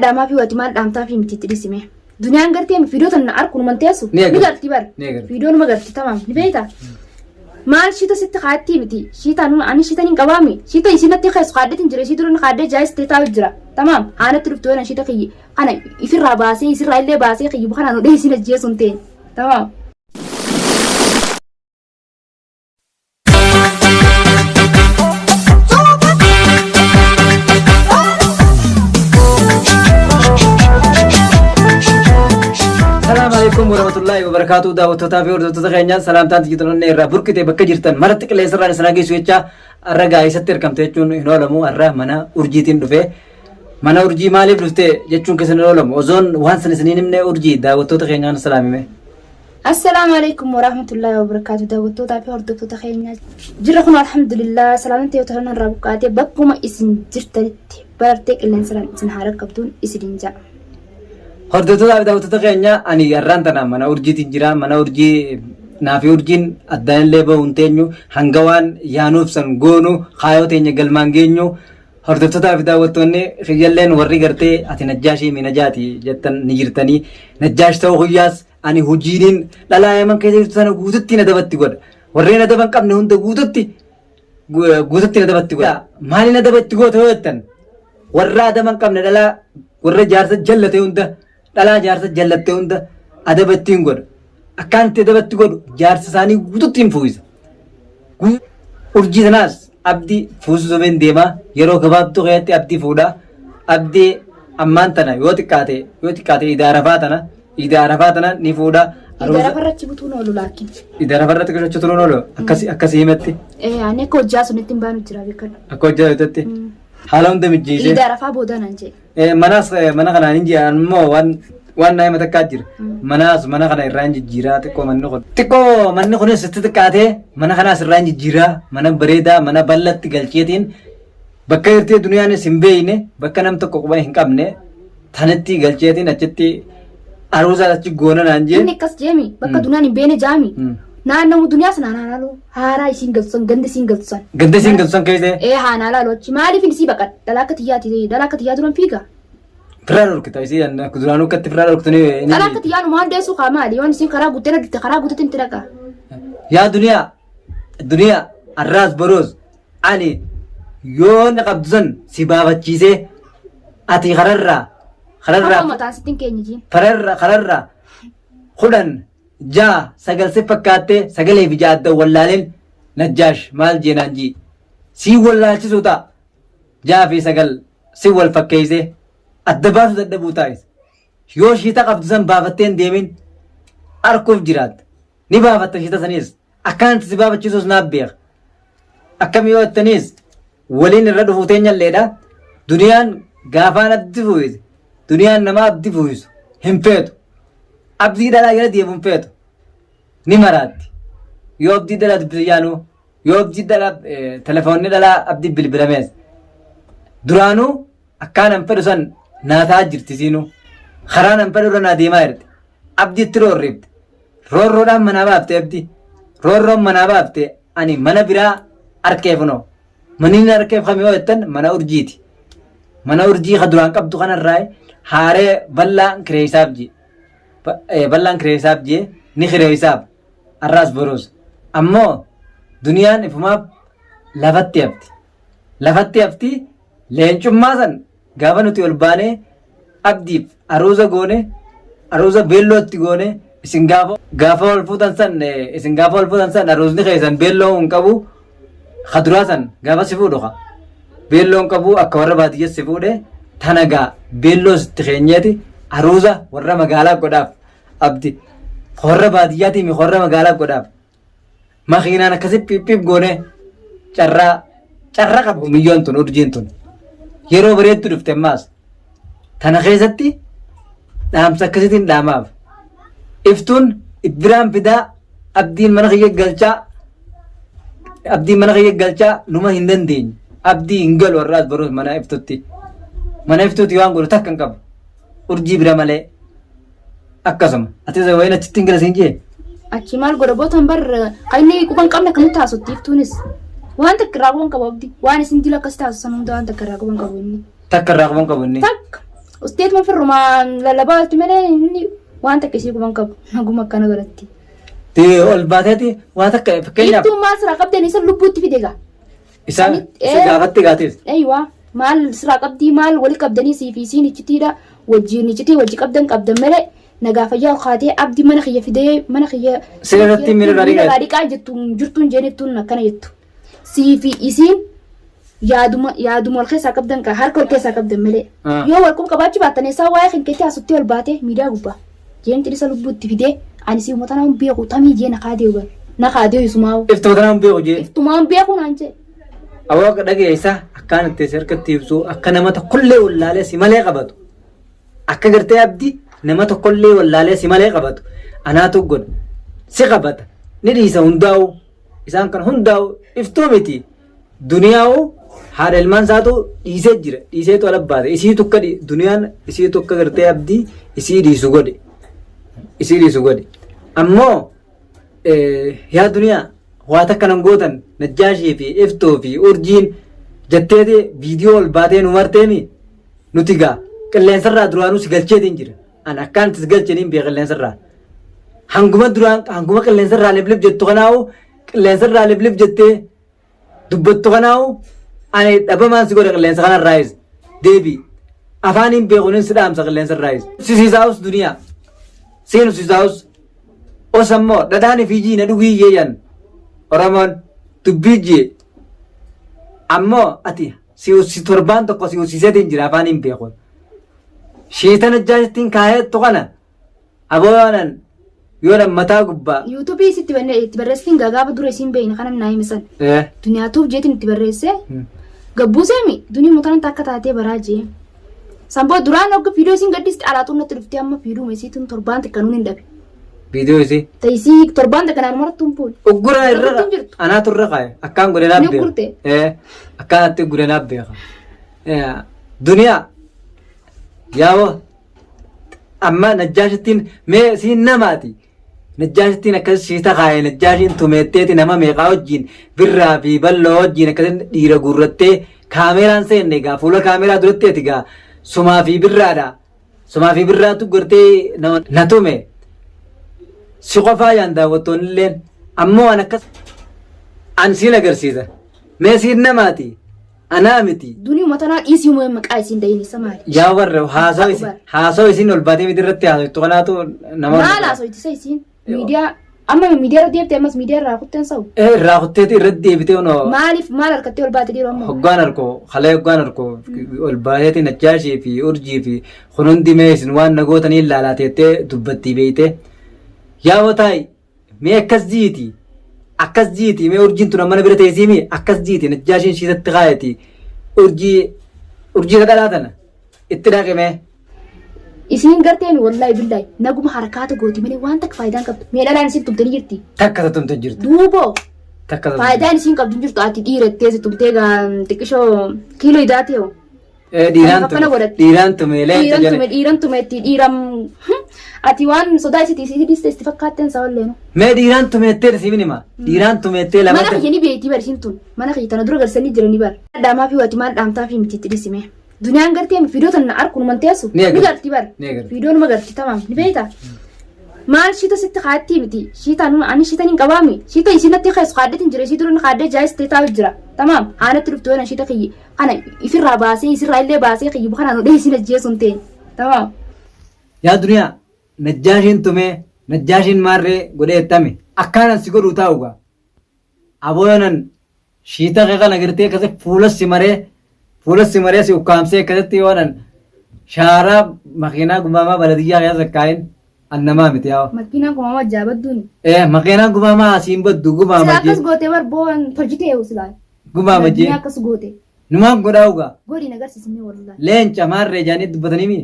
Dama fi wati mal damta fi miti tidisime. Dunia ngerti mi video tan arku mantesu. Ni garti bar. Video no magarti tamam. Ni beita. Mal shita sitta khati miti. Shita nu ani shita nin qawami. Shita isinatti khas qadatin jira shita run qadde jais teta jira. Tamam. Ana trifto ana shita khiyi. Ana ifirra basi isirra ille basi khiyi bukhana no de sina jesunte. Tamam. Assalamualaikum warahmatullahi wabarakatuh. Daawwattoota fi hordoftoota keenya salaamtaan tijjiitoonni irraa burqite bakka jirtan maratti qilleensa irraan isin geessu jecha arragaa isatti argamte jechuun hin oolamu. Arraa mana urjiitiin dhufe mana urjii maaliif dhufte jechuun keessa hin oolamu. Ozoon waan san isiniin himne urjii daawwattoota keenyaan salaamime. Assalamualaikum warahmatullahi wabarakatuh. Daawwattoota fi hordoftoota keenya jirra kun alhamdulillah salaamtaan yoo ta'an irraa buqqaate bakkuma isin jirtanitti bartee qilleensa irraan isin haara qabduun isin jaa. Hordoftoota fi daawwattoota keenya ani arraan tana mana urjiitiin jira. Mana urjii naafi urjiin addaan illee bahuun teenyu hanga waan yaanuuf san goonu kaayoo teenya galmaan geenyu hordoftoota fi daawwattoonni xiyyaleen warri gartee ati najjaashii mi najaati jettan ni jirtanii najjaash ta'uu guyyaas ani hojiiniin dhalaa yaman keessa jirtu sana guututti na dabatti godha. Warreen na daban qabne hunda guututti na dabatti godha. Maali na dabatti goota yoo jettan warra daban qabne dhalaa warra jaarsa jallate hunda dhalaa jaarsa jallatte hunda adabattiin godha. Akkaan itti adabatti godhu jaarsa isaanii guututti hin fuuisa. Urjii sanaas abdii fuusisuu been deemaa yeroo gabaabduu keessatti abdii fuudhaa. Abdii ammaan tana yoo xiqqaate idaarafaa tana ni fuudhaa. Idarafarratti butuun oolu laakiin. Idarafarratti qishachuutuun oolu akkasii himatti. Ani akka hojjaa sunitti hin baanu jira beekadha. Akka hojjaa sunitti. Haala hunda mijjiisee. Idarafaa boodaan an jedhe. Mana kanaan hin jiran immoo waan naayima takkaa jira. Mana kana irraa hin jijjiiraa xiqqoo manni kun. Xiqqoo manni kunis itti xiqqaatee mana kanaas irraa hin jijjiiraa mana bareedaa mana bal'atti galcheetiin bakka jirtee duniyaanis hin beeyne bakka nam tokko quba hin qabne tanatti galcheetiin achitti aruusaa achi goona naan jee. Inni akkas jeemi bakka duniyaan hin beene jaami. Naannamu duniyaa sana naannoo haaraa isiin galchusan ganda isiin galchusan. Ganda isiin galchusan keessee. Haanaa laaloo achi maaliif inni baqad dalaaka xiyyaa turan fiiga. Firaan orkita isii duraan ukkatti firaan orkitanii. Dalaaka xiyyaa maal deessuu kaa maali waan isiin karaa guuttee naditte karaa guuttee itti dhaqa. Yaa duniyaa arraas boroos ani yoo na qabdusan si baafachiisee ati kararraa mataan sittiin keenyijiin. Kararraa kudhan jaa sagal si fakkaattee sagalee fi jaadda wallaaleen najjaash maal jeenaan jii si wallaalchisuu ta'a jaa fi sagal si wal fakkeessee adda baasu dadhabuu taa'is yoo shiita qabdu san baafatteen deemin arkuuf jiraatta ni baafatta shiita saniis akkanatti si baafachiisuus naaf beeka akkam yoo jettaniis waliin irra dhufuu teenyalleedha duniyaan gaafaan abdi fuuyise duniyaan nama abdi fuuyisu hin feetu. Abdii dhalaa jala deemuun feetu ni maraatti yoo abdii dhalaa dubbisayyaanu yoo abdii dhalaa telefoonni dhalaa abdii bilbilamees duraanuu akkaan an fedhu san naataa jirti siinuu karaan an fedhu irra naa deemaa jirti abdiitti roorrifte roorroodhaan manaa baafte abdii roorroon manaa baafte ani mana biraa arkeefnoo maniin arkeef kamii yoo jettan mana urjiiti mana urjii ka duraan qabdu kanarraa haaree bal'aan kireessaaf jee. Bal'aan kireessaaf jee ni kireessaaf arraas boroos ammoo duniyaan ifumaaf lafatti hafti leencummaa san gaafa nuti ol baanee abdiif aruuza goone aruuza beellootti goone isin gaafa ol fuutan san aruuzni keessan beelloo hin qabu kaduraa san gaafa si fuudhu beelloo hin qabu akka warra baadiyyaa si fuudhe tanagaa beelloo sitti keenyeeti. Aruuza warra magaalaa godhaaf abdi warra baadiyyaati mi warra magaalaa godhaaf makiinaan akkasi pippiip goone carraa qabu miyyoon tun urjiin tun yeroo bareeddu dhufte ammaas tana keessatti dhaamsa akkasitiin dhaamaaf iftuun biraan fidaa abdiin mana kiyya galchaa numa hin dandeenye abdii hin galu warraas baruus mana iftuutti waan godhu takka hin qabu. Urjii bira malee akkasuma ati wayin achitti hin galasiin jee. Achi maal godha bootan bar qaynii quban qabne kan taasisutti iftuunis waan takka irraa quban qabu abdii waan isin dila akkas taasisan hunda waan takka irraa quban qabu inni. Takka irraa quban qabu inni. Takka Usteet ma firrumaa lallabaa walti malee inni waan takka ishee guban qabu naguma akkana godhatti. Tee ol baateeti waan takka fakkeenyaaf. Ittuu maal siraa qabdanii isa lubbuutti fide gaa. Isaan si gaafatti gaatees. Eeyywaa maal siraa qabdii maal wali qabdanii siifi isiin ichitiidha wajjin ichitii wajji qabdan malee nagaa fayyaa kaatee abdii mana kiyya fidee mana kiyya. Sirriitti miira dhiqaa jirtuun jeenettuun akkana jettu. Siifi isiin yaaduma wal keessaa qabdan ka harka wal keessaa qabdan malee. Yoo wal kun qabaachuu baattan eessaa waa'ee hinkeetti asutti ol baatee miidiyaa gubbaa. Jeenti isa lubbuutti fidee ani si uummata nama beeku tamii jee na kaadee huban. Na kaadee isumaa. Iftoota nama beeku jee. Iftumaa beeku naan jee. Awwaaqa dhageessa akkaan itti harkatti ibsu akka nama tokkollee wallaalee si malee qabatu. Akka gartee abdii nama tokkollee wallaalee si malee qabatu. Anaatu godha. Si qabata. Ni dhiisa hundaa'u. Isaan kan hundaa'u iftuu miti. Duniyaa'u haadha ilmaan isaatu dhiisee jira. Dhiiseetu ala baate. Isii tokko duniyaan isii tokko gartee abdii isii dhiisu godhe. Isii dhiisu godhe. Ammoo yaa duniyaa waa takka nan gootan najjaashii fi iftoo fi urjiin jetteeti viidiyoo ol baatee nu marteemi nuti gaa qilleensarraa duraanuu si galcheetiin jira. An akkaan itti si galchaniin bee qilleensarraa. Hanguma qilleensarraa liblib jettu kanaa'u qilleensarraa liblib jettee dubbattu kanaa'u ani dhabamaan si godha qilleensa kanarraayis deebii afaaniin beekunin si dhaamsa qilleensarraayis. Sisiisaa'us duniyaa seenu sisaa'us osammoo dhadhaani fi jiina dhugii yeeyyan. Oromoon dubbii jee ammoo ati si torbaan tokko si usiseetiin jira afaan hin beekun. Shiitan ajjaajittiin kaayettu kana aboonan yoo mataa gubbaa. Yuutuubii itti barreessitiin gaafa dura isiin beeyna kanan naa himisan. Duniyaatuuf jeetiin itti barreessee gabbuuseemi dunii mutaan akka taatee baraa jee. Samboo duraan hogga fiidiyoo isiin gaddisti alaatuun natti dhuftee amma fiidiyoo isiitiin torbaan xiqqaa nuun hin dhabe. Video isi. Taisi torbaan kanaan maratuun pool. Uggura irra anaatu irra kaaye akkaan godhee beeka. Akkaan itti godhee beeka. Duniyaa yaa'oo amma najjaashittiin mee siin namaati. Najjaashittiin akkas shiita kaaye najjaashiin tumeetteeti nama meeqaa wajjin birraa fi balloo wajjin akkasiin dhiira guurrattee kaameraan seenne egaa fuula kaameraa duratteeti egaa sumaa fi birraadha. Sumaa fi birraatu gortee na tume. Si qofaa yaan daawwattoonni illeen ammoo an akkas an siin agarsiisa. Mee siin namaati. Anaa miti. Dunii uummatanaa dhiisii uumame maqaa isiin da'iinisa maali? Yaa warra haasawaa isiin ol baatee miti irratti haasawittu kanaatu nama. Maal haasawitisa isiin? Miidiyaa amma miidiyaa irra deebitee ammas miidiyaa irraa kutteen sa'u? Irraa kutteeti irratti deebitee onoo. Maaliif maal harkattee ol baatee dhiiroo ammoo? Hoggaan harkoo halee hoggaan harkoo ol baateeti najjaashii fi urjii fi kunuundi mee isin waan nagootanii ilaalaateettee dubbattii beeytee. Yaa wataayi mee akkas jiiti mee urjiin tun mana bira teessimi akkas jiiti najjaashiin shiitatti kaayeti urjii dhadhaatana itti dhaqime. Isiin garteen wallaahi billaahi naguma harakaata gooti malee waan takka faayidaan qabdu mee dhalaan isiin tumtanii jirti. Takka tumte jirti. Duuboo. Faayidaan isiin qabdu jirtu ati dhiirattee si tumtee xiqqishoo kiiloo idaatee hoo. Dhiiraan tumeelee. Dhiiran tumeetti dhiiram. Ati waan sodaa isitii itti fakkaatteen sa'ollee. Mee dhiiraan tumeettee siifin hima. Dhiiraan tumeettee lama. Mana kiyya ni beektii barsiin tun. Mana kiyya tana dura garsanii jiranii bara. Dhaamaa fi wati maal dhaamtaa fi miti itti dhisime. Duniyaan gartee fiidiyoo tana arku numan teessu. Ni garti bara. Fiidiyoo numa garti tamaam ni beektaa. Maal shiita sitti kaatti miti. Shiitaan ani shiitan hin qabaami. Shiita isinatti keessu kaaddeetiin jira. Ishii duruun kaaddee jaayistee taa'u jira. Tamaam aanatti dhuftu waan shiita kiyyi. Kana ifirraa baasee isirraa illee baasee kiyyi kana nu dheessin ajjeesuun ta'e. Tamaam. Yaa duniyaa. Najjaashiin tumee najjaashiin maarree godhee ittame akkaanan si godhuu taa'uga aboonan shiita qeeqa nagartee akkasi fuula si maree si ukkaamsee akkasitti yoonan shaaraa makiinaa gumaamaa baladiyyaa keessa kaa'in annamaa miti yaa'u. Makiinaa gumaamaa jaabadduuni. Makiinaa gumaamaa asiin baddu gumaama jee. Sila akkas gootee barboon hojjitee eewu silaa. Gumaama jee. Akkas goote. Numaan godhaa'uga. Godhiin agarsiisnee wallaahi. Leenca maarree jaanii dubbatanii mii.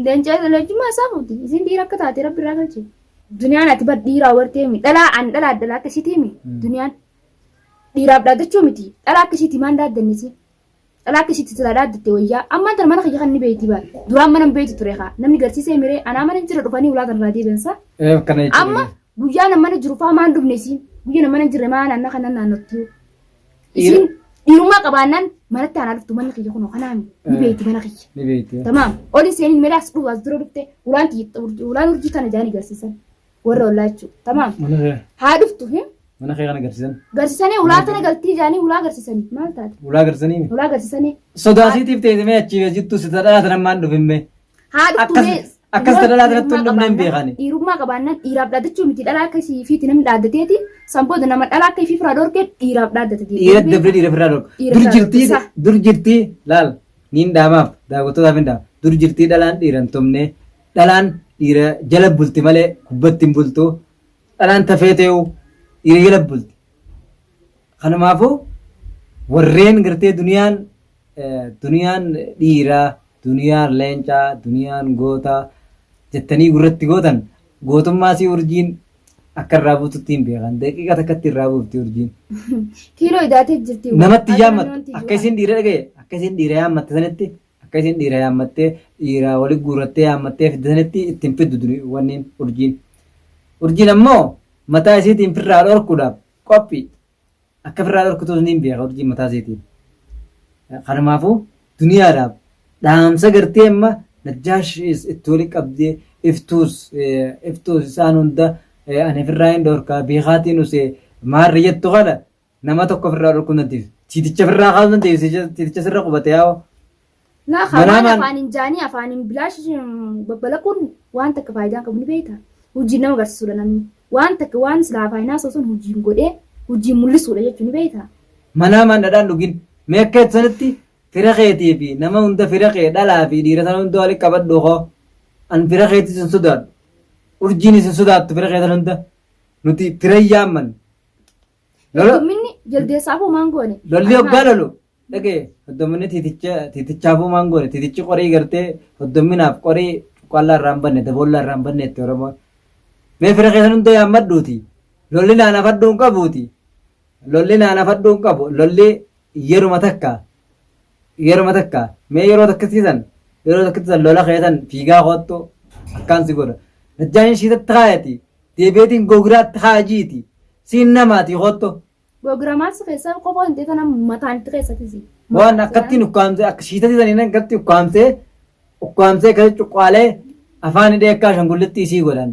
Leencaa leencummaa isaa fuuti. Isin dhiira akka taate rabbi irraa galche. Duniyaan ati bad dhiiraa warteemi. Dhalaa akkasiitiimi. Duniyaan dhiiraaf dhaaddachuu miti. Dhalaa akkasiiti maan dhaaddannisi. Dhalaa akkasiiti silaa dhaaddatte wayyaa. Ammaan tana mana kiyya kan ni beekti bara. Duraan mana beekti ture haa. Namni garsiisee miree anaa mana jira dhufanii ulaa kanarraa deebiinsa. Amma guyyaa nama mana jiru fa'aa maan dhufne isiin. Guyyaa nama mana jirre maan anna kanan naannotti. Isiin dhiirummaa qabaannaan manatti aanaa dhuftu manni kiyya kunoo kanaami ni beeyti mana kiyya. Ni beeyti. Tamaam olin seenin meelaas dhufu as dura dhufte ulaan urjii kana jaanii garsiisan warra ollaa jechuudha. Tamaam haa dhuftu mana kee kana garsiisan. Garsiisanii ulaa tana galtii jaanii ulaa garsiisanii maal taate? Ulaa garsiisanii. Ulaa garsiisanii. Sodaasiitiif teessimee achi jittu si dhalaatan ammaan dhufimme. Haa dhuftu akkas dhalaatan tun dhumneen beekani. Dhiirummaa qabaannaan dhiiraaf dhaaddachuu miti dhalaa akka isii fiiti namni dhaaddateeti sanboota nama dhalaa akka ifii firaa dhorkee dhiiraaf dhaaddate. Dhiira dabree dhiira firaa dhorka. Dur jirtii laal niin dhaamaaf daawwattootaaf hin dhaama. Dur jirtii dhalaan dhiira hin tumne dhalaan dhiira jala bulti malee gubbatti hin bultu dhalaan tafee ta'uu dhiira jala bulti. Kanumaafuu warreen gartee duniyaan dhiiraa duniyaan leencaa duniyaan gootaa jettanii gurratti gootan gootummaa si urjiin akka irraa buututti hin beekan daqiiqa takkatti irraa buufti urjiin. Kiiloo idaatee jirti. Namatti yaammattu akka isin dhiira dhagaye akka isin dhiira yaammatte sanitti akka isin dhiira yaammattee dhiira waliin guurrattee yaammattee fidde sanitti ittiin fiddu wanneen urjiin. Urjiin ammoo mataa isiitiin firraa dhorkuudhaaf qophii akka firraa dhorkutus ni beeka urjiin mataa isiitiin. Kanumaafuu duniyaadhaaf dhaamsa gartee amma najjaash itti waliin qabdee iftuus isaan hunda ani firraa hin dhorkaa beekaatiin usee maarri jettu kana nama tokko firraa dhorkuu dandeessu. Tiiticha firraa kaasuu dandeessu tiiticha sirra qubate yaa'u. Afaanin jaanii afaanin bilaash babbalaquun waan takka faayidaan qabu ni beekta. Hojii nama agarsiisudha namni. Waan takka waan silaa faayinaa osoo hojiin godhee hojiin mul'isuudha jechuun ni beekta. Manaamaan dhadhaan dhugin mee akka ibsanitti fira keetii fi nama hunda fira kee dhalaa fi dhiira sana hunda waliin qabadhu hoo an fira keetii sin sodaadhu urjiin isin sodaattu fira keetan hunda nuti fira yaamman. Hedduminni jaldeessaafuu maan goone. Lolli hoggaa lolu dhagee hedduminni tiitichaafuu maan goone tiitichi qorii gartee hedduminaaf qorii qallaa irraa hin banne daboollaa irraa hin banne itti oromoo mee fira keetan hunda yaammadhuuti lolli naanafadhuu hin qabuuti lolli naanafadhuu hin qabu lolli yeruma takka mee yeroo takkisiisan lola keetan fiigaa hoottu akkaan si godha najjaan ishiitatti kaayati deebeetiin gogiraatti kaajiiti siin namaati hoottu. Gogiramaas keessaa qofa hin ta'e mataan itti keessatti. Waan akkattiin ukkaamsee akka shiitatti saniin akkatti ukkaamsee kasi cuqqaalee afaan hidhee akka ashangullitti isii godhan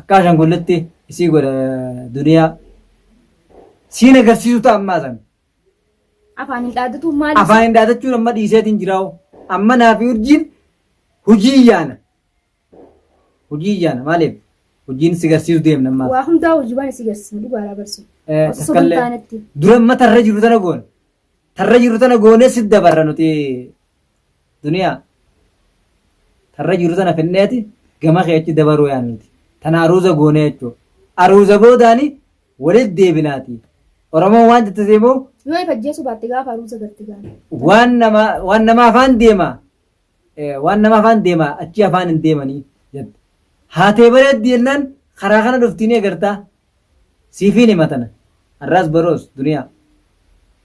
akka ashangullitti isii godha duniyaa siin agarsiisu ta'a ammaa san. Afaan hin dhaaddatu maali? Afaan hin dhaaddachuun amma dhiiseetiin jiraa'u amma naafi urjiin hojii iyyaana maaliif hojiin si agarsiisu deemna ammaa. Waa hundaa hojii waan si agarsiisu dhugaadhaa barsu. Dura amma tarra jiru tana goonee si dabarra nuti duniyaa tarra jiru tana finneeti gama keechi dabaruu yaannuti tana aruuza goonee jechuudha aruuza boodaani walitti deebinaati oromoon waan jette deemoo yoo ifajjeesu baatte gaafa aruuza garte gaana waan nama afaan deema achi afaan hin deemanii jette haatee bareeddi jennaan karaa kana dhuftiin eegartaa siifiin himatana har'aas baroos duniyaa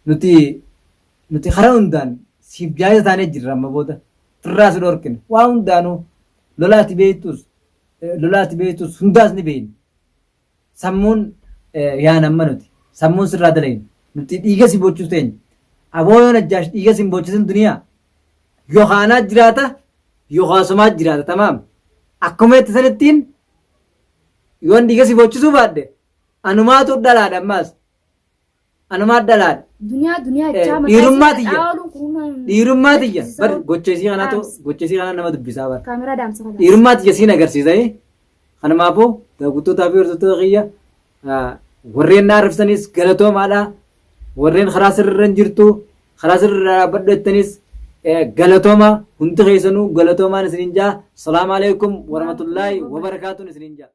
nuti karaa hundaan siif jaayisa taanee jirra amma booda firraa si dhorkine waa hundaanuu lolaati beektus hundaas ni beekni sammuun yaanamma nuti sammuun sirraa dalayni nuti dhiiga si bochuu teenya aboo yoo najjaash dhiiga si hin bochisin duniyaa yookaanaa jiraata yookaasumaa jiraata tamaam akkuma itti sanittiin yoon dhiiga si bochisuu baadde anumaatu dhalaadha ammaas anumaa dhalaadha. Dhiirummaa tiyya bar gocheesii kanaa nama dubbisaa bara. Dhiirummaa tiyya siin agarsiisa. Kanumaafuu daawwattootaa fi hordoftoota kiyya warreen na arrabsanis galatoomaadha. Warreen karaa sirriirra jirtu karaa sirriirra dhaabbadhu jettanis galatooma hundi keessanuu galatoomaan isiniin jaa. Salaamu alaikum warahmatullaahi wabarakaatuun isiniin jaa.